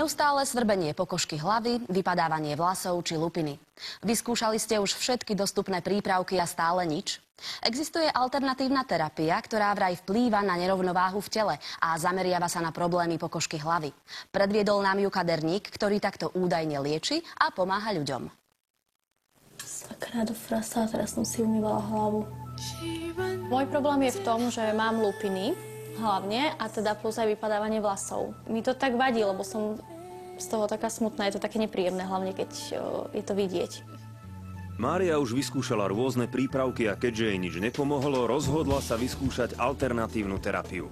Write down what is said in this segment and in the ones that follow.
Neustále svrbenie pokožky hlavy, vypadávanie vlasov či lupiny. Vyskúšali ste už všetky dostupné prípravky a stále nič? Existuje alternatívna terapia, ktorá vraj vplýva na nerovnováhu v tele a zameriava sa na problémy pokožky hlavy. Predviedol nám ju kaderník, ktorý takto údajne lieči a pomáha ľuďom. Sakra do frasa, teraz som si umývala hlavu. Môj problém je v tom, že mám lupiny, hlavne, a teda plus aj vypadávanie vlasov. Mi to tak vadí, lebo som z toho taká smutná, je to také nepríjemné, hlavne keď je to vidieť. Mária už vyskúšala rôzne prípravky a keďže jej nič nepomohlo, rozhodla sa vyskúšať alternatívnu terapiu.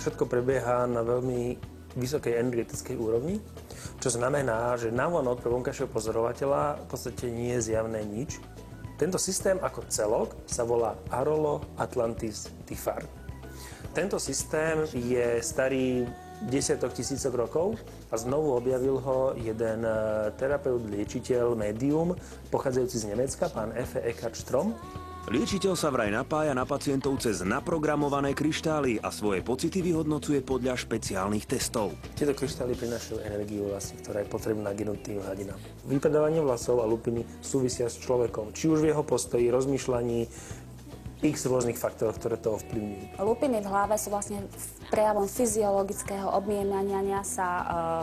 Všetko prebieha na veľmi vysokej energetickej úrovni, čo znamená, že návonok pre vonkajšieho pozorovateľa v podstate nie je zjavné nič. Tento systém ako celok sa volá Arolo Atlantis Tifar. Tento systém je starý desiatok tisícok rokov a znovu objavil ho jeden terapeut, liečiteľ, médium, pochádzajúci z Nemecka, pán F. Eckhard Strom. Liečiteľ sa vraj napája na pacientov cez naprogramované kryštály a svoje pocity vyhodnocuje podľa špeciálnych testov. Tieto kryštály prinášajú energiu, ktorá je potrebná k jednotlivým hladinám. Vypadávanie vlasov a lupiny súvisia s človekom, či už v jeho postoji, rozmýšľaní, x rôznych faktorov, ktoré to ovplyvňujú. Lupiny v hlave sú vlastne prejavom fyziologického obmienania sa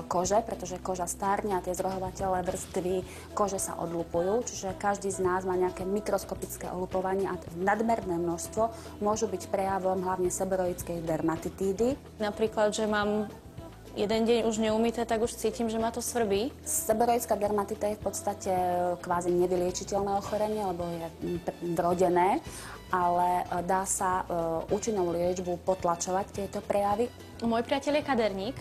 kože, pretože koža stárne a tie zrohovateľné vrstvy kože sa odlupujú, čiže každý z nás má nejaké mikroskopické olupovanie a nadmerné množstvo môžu byť prejavom hlavne seborroickej dermatitídy. Napríklad, že mám jeden deň už neumyté, tak už cítim, že ma to svrbí. Seborroická dermatita je v podstate kvázi nevyliečiteľné ochorenie, lebo je vrodené, ale dá sa účinnou liečbou potlačovať tieto prejavy. Môj priateľ je kaderník,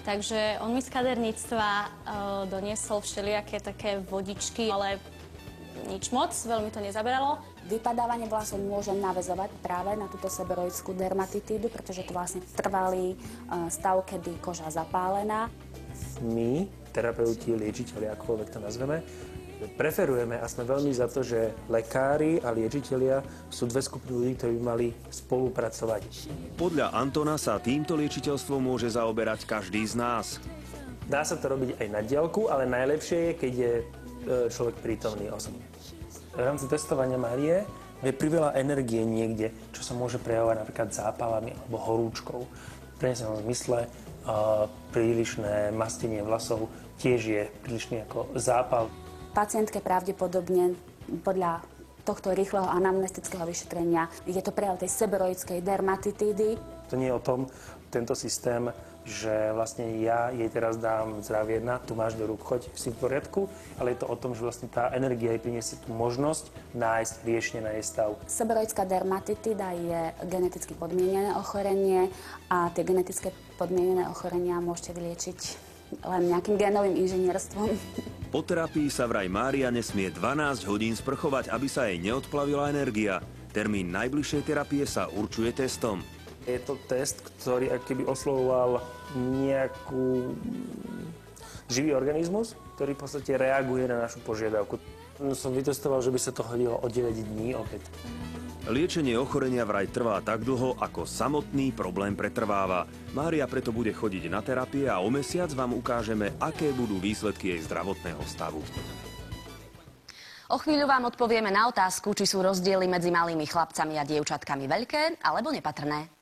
takže on mi z kaderníctva doniesol všelijaké také vodičky, ale nič moc, veľmi to nezaberalo. Vypadávanie vlasov môže naväzovať práve na túto seborroickú dermatitídu, pretože to vlastne trvalý stav, kedy koža zapálená. My, terapeuti, liečiteľi, akokoľvek to nazveme, preferujeme a sme veľmi za to, že lekári a liečitelia sú dve skupiny ľudí, ktorí by mali spolupracovať. Podľa Antona sa týmto liečiteľstvom môže zaoberať každý z nás. Dá sa to robiť aj na diaľku, ale najlepšie je, keď je človek prítomný osobne. V rámci testovania Márie je priveľa energie niekde, čo sa môže prejavovať napríklad zápalami alebo horúčkou. V prenesenom zmysle prílišné mastenie vlasov tiež je prílišný ako zápal. Pacientke pravdepodobne podľa tohto rýchleho anamnestického vyšetrenia je to prejav tej seborroickej dermatitídy. To nie je o tom, tento systém, že vlastne ja jej teraz dám zdravie 1, tu máš do rúk, choď, si v poriadku, ale je to o tom, že vlastne tá energia jej priniesie tú možnosť nájsť riešenie na jej stav. Seborroická dermatitída je geneticky podmienené ochorenie a tie genetické podmienené ochorenia môžete vyliečiť len nejakým génovým inžinierstvom. Po terapii sa vraj Mária nesmie 12 hodín sprchovať, aby sa jej neodplavila energia. Termín najbližšej terapie sa určuje testom. Je to test, ktorý akoby oslovoval nejakú živý organizmus, ktorý v podstate reaguje na našu požiadavku. Som vytestoval, že by sa to hodilo o 9 dní opäť. Liečenie ochorenia vraj trvá tak dlho, ako samotný problém pretrváva. Mária preto bude chodiť na terapie a o mesiac vám ukážeme, aké budú výsledky jej zdravotného stavu. O chvíľu vám odpovieme na otázku, či sú rozdiely medzi malými chlapcami a dievčatkami veľké alebo nepatrné.